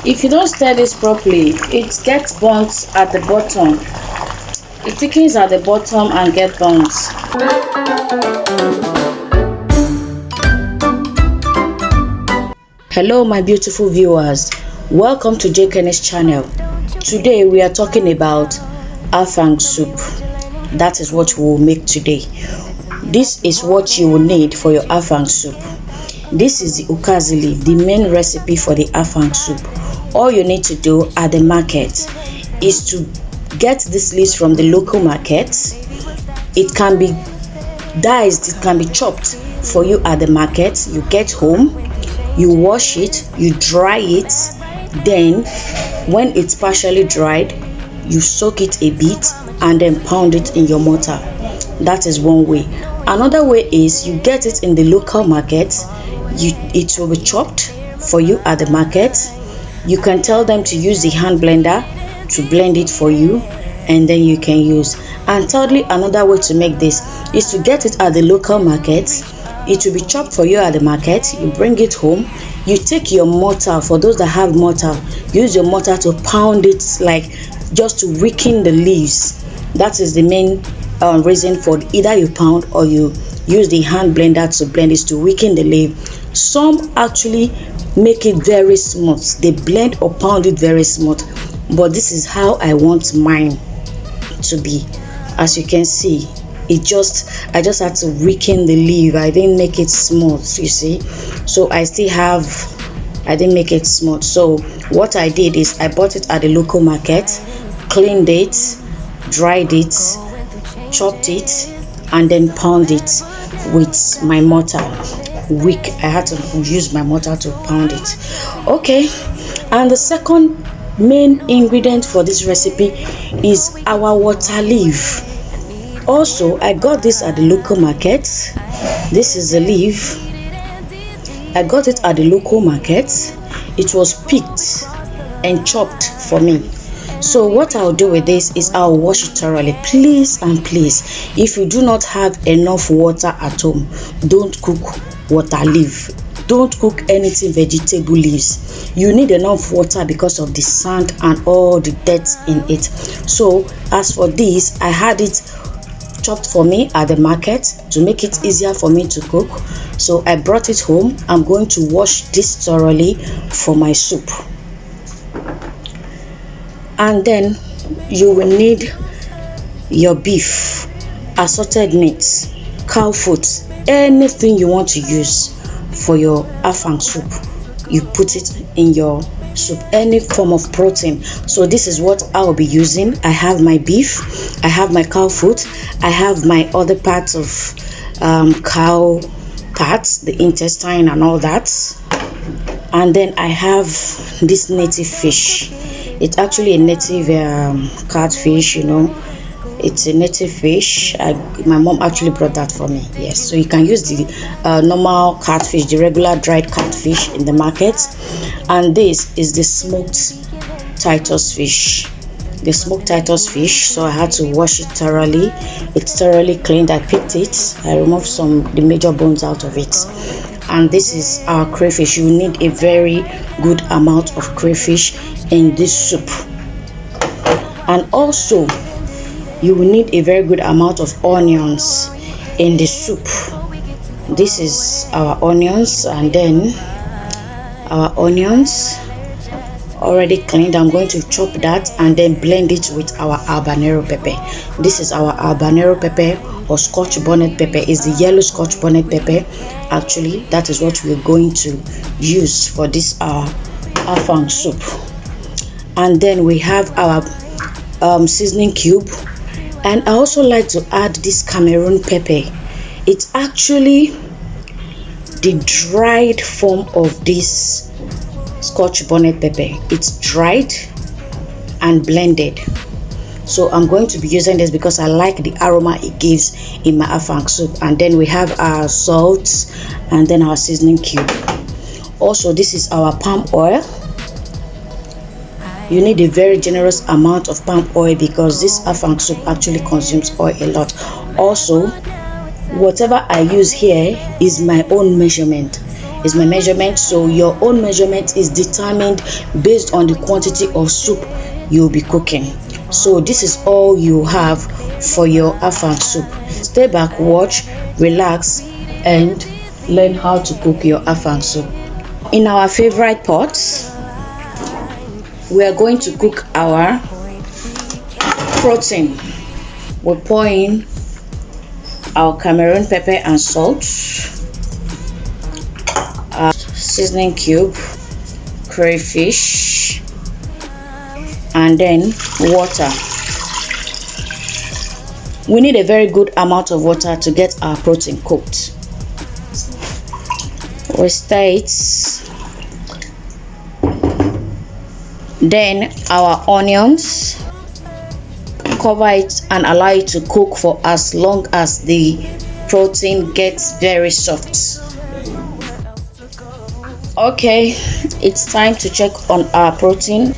If you don't stir this properly, it gets burnt at the bottom. It thickens at the bottom and get burnt. Hello my beautiful viewers, welcome to Kenny's channel. Today we are talking about Afang soup. That is what we will make today. This is what you will need for your Afang soup. This is the ukazi leaf, the main recipe for the Afang soup. All you need to do at the market is to get these leaves from the local market. It can be diced, it can be chopped for you at the market. You get home, you wash it, you dry it, then when it's partially dried, you soak it a bit and then pound it in your mortar. That is one way. Another way is you get it in the local market. It will be chopped for you at the market. You can tell them to use the hand blender to blend it for you, and then you can use. And thirdly, another way to make this is to get it at the local market. It will be chopped for you at the market. You bring it home, you take your mortar. For those that have mortar, use your mortar to pound it, like just to weaken the leaves. That is the main reason for either you pound or you use the hand blender to blend it, to weaken the leaf. Some actually make it very smooth. They blend or pound it very smooth, but this is how I want mine to be. As you can see, I just had to weaken the leaf. I didn't make it smooth, you see. So I didn't make it smooth. So what I did is I bought it at the local market, cleaned it, dried it, chopped it, and then pound it with my mortar. I had to use my mortar to pound it. Okay, and the second main ingredient for this recipe is our water leaf. Also, I got this at the local market. This is the leaf. I got it at the local market. It was picked and chopped for me. So what I'll do with this is I'll wash it thoroughly. Please and please, if you do not have enough water at home, don't cook water leaf. Don't cook anything vegetable leaves. You need enough water because of the sand and all the dirt in it. So as for this, I had it chopped for me at the market to make it easier for me to cook. So I brought it home. I'm going to wash this thoroughly for my soup. And then you will need your beef, assorted meats, cow foot, anything you want to use for your Afang soup. You put it in your soup, any form of protein. So this is what I'll be using. I have my beef, I have my cow foot, I have my other parts of cow parts, the intestine and all that. And then I have this native fish. It's actually a native catfish, you know. It's a native fish. My mom actually brought that for me. Yes, so you can use the normal catfish, the regular dried catfish in the market. And this is the smoked Titus fish. The smoked Titus fish. So I had to wash it thoroughly. It's thoroughly cleaned. I picked it. I removed the major bones out of it. And this is our crayfish. You need a very good amount of crayfish in this soup. And also, you will need a very good amount of onions in the soup. This is our onions, and then our onions already cleaned. I'm going to chop that and then blend it with our habanero pepper. This is our habanero pepper, or scotch bonnet pepper. Is the yellow scotch bonnet pepper. Actually, that is what we're going to use for this Afang soup. And then we have our seasoning cube. And I also like to add this Cameroon pepper. It's actually the dried form of this scotch bonnet pepper. It's dried and blended. So I'm going to be using this because I like the aroma it gives in my Afang soup. And then we have our salt and then our seasoning cube. Also, this is our palm oil. You need a very generous amount of palm oil because this Afang soup actually consumes oil a lot. Also, whatever I use here is my own measurement. is my measurement. So your own measurement is determined based on the quantity of soup you'll be cooking. So this is all you have for your afang soup. Stay back, watch, relax, and learn how to cook your afang soup. In our favorite pot, we are going to cook our protein. We'll pour in our Cameroon pepper and salt, our seasoning cube, crayfish, and then water. We need a very good amount of water to get our protein cooked. We stir it. Then our onions, cover it and allow it to cook for as long as the protein gets very soft. Okay, it's time to check on our protein.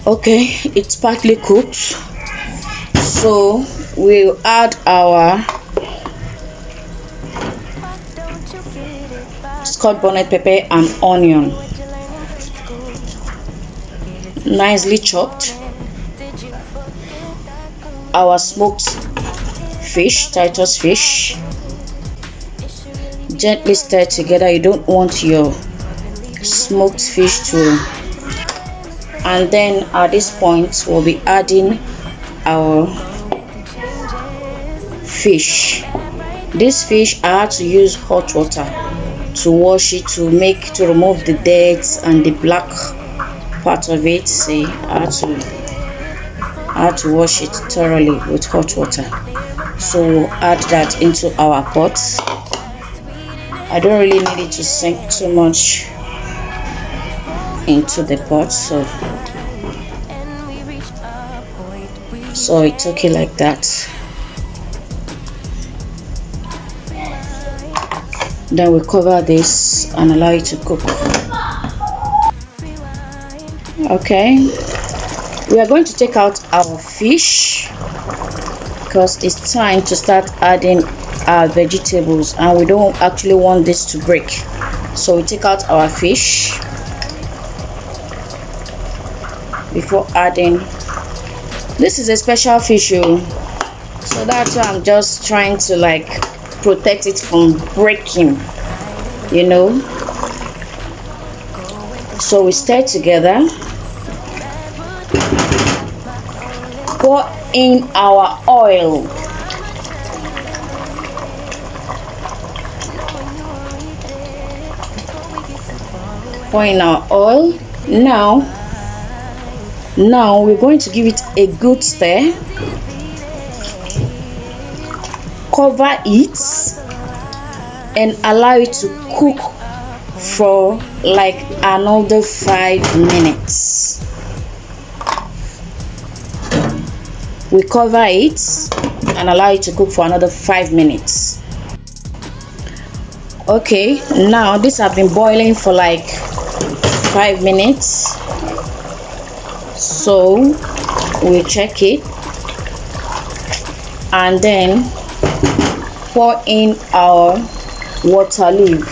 Okay, it's partly cooked, so we'll add our scotch bonnet pepper and onion, nicely chopped, our smoked fish, Titus fish, gently stir together. You don't want your smoked fish to, and then at this point we'll be adding our fish. This fish I had to use hot water to wash it, to remove the dirt and the black part of it. See, I had to wash it thoroughly with hot water. So we'll add that into our pot. I don't really need it to sink too much into the pot, so it's okay like that. Then we cover this and allow it to cook. Okay, we are going to take out our fish because it's time to start adding our vegetables, and we don't actually want this to break. So we take out our fish before adding. This is a special fish, so that's why I'm just trying to like protect it from breaking, you know. So we stir together, pour in our oil, pour in our oil. Now we're going to give it a good stir, cover it, and allow it to cook for like another 5 minutes. We cover it and allow it to cook for another 5 minutes. Okay, now this has been boiling for like 5 minutes, so we'll check it and then pour in our water leaf.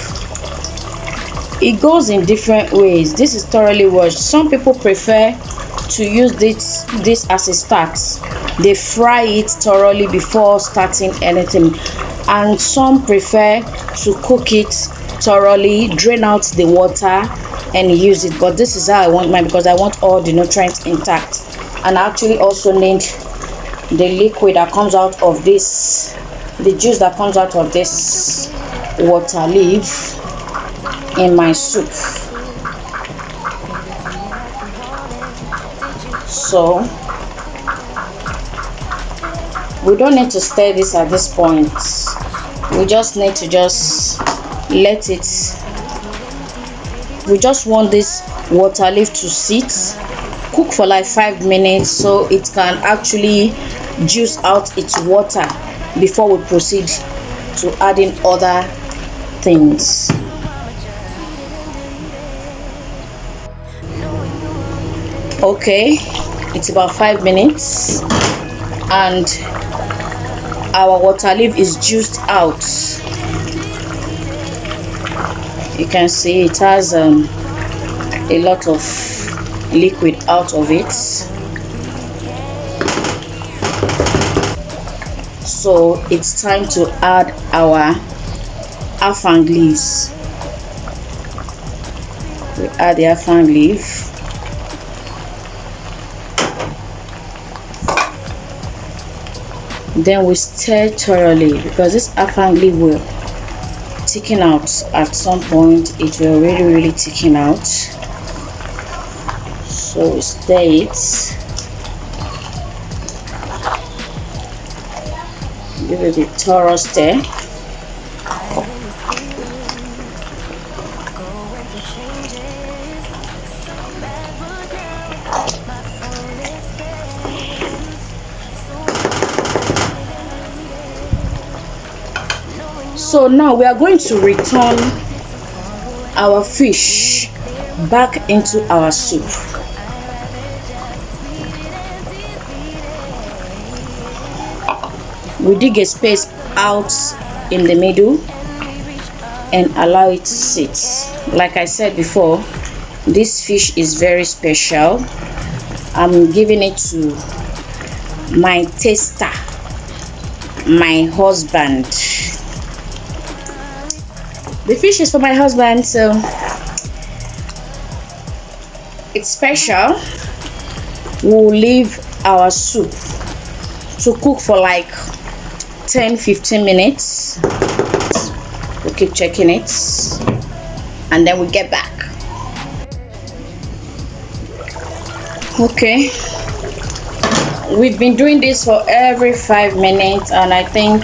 It goes in different ways. This is thoroughly washed. Some people prefer to use this as a start. They fry it thoroughly before starting anything, and some prefer to cook it thoroughly, drain out the water and use it. But this is how I want mine, because I want all the nutrients intact. And I actually also need the liquid that comes out of this, the juice that comes out of this water leaf in my soup. So we don't need to stir this at this point. We just need to let it, we just want this water leaf to sit, cook for like 5 minutes, so it can actually juice out its water before we proceed to adding other things. Okay, it's about 5 minutes, and our water leaf is juiced out. You can see it has a lot of liquid out of it. So it's time to add our afang leaves. We add the afang leaf. Then we stir thoroughly, because this afang leaf will thicken out at some point. It will really thicken out. So we stir it. Give it a thorough stir. So now we are going to return our fish back into our soup. We dig a space out in the middle and allow it to sit. Like I said before, this fish is very special. I'm giving it to my taster, my husband. The fish is for my husband, so it's special. We'll leave our soup to cook for like 10-15 minutes. We'll keep checking it and then we get back. Okay, we've been doing this for every 5 minutes and I think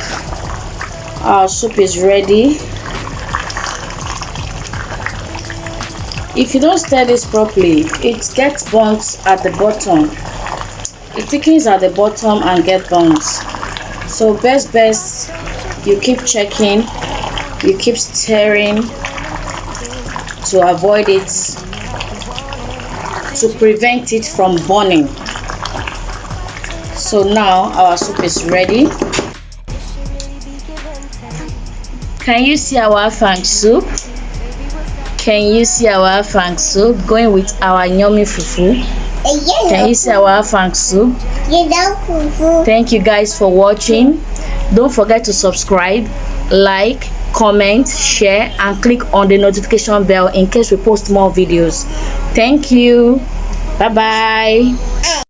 our soup is ready. If you don't stir this properly, it gets burnt at the bottom. It thickens at the bottom and gets burnt. So best you keep checking, you keep stirring to avoid it, to prevent it from burning. So now our soup is ready. Can you see our afang soup? Can you see our afang soup going with our yummy fufu? Can you see our afang soup? Thank you guys for watching. Don't forget to subscribe, like, comment, share and click on the notification bell in case we post more videos. Thank you. Bye bye.